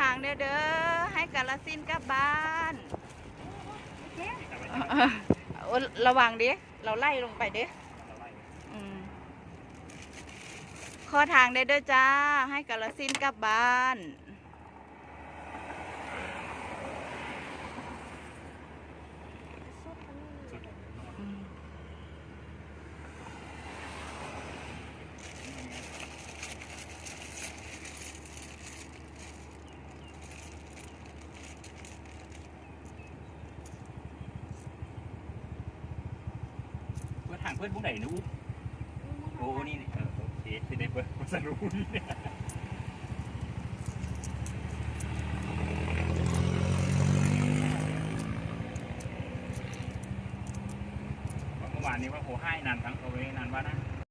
างเด้อให้กาฬสินธุ์กลับบ้านระวังดิเราไล่ลงไปดิข้อทางเด้อจ้าให้กาฬสินธุ์กลับบ้านทางเพื่อนพวกไหนนะอุ๊บโอ้นี่โอเคที่ได้เพื่อนสรุปนี่เมื่อวานนี้ว่าโหให้นานทั้งเอาไว้นานว่านะ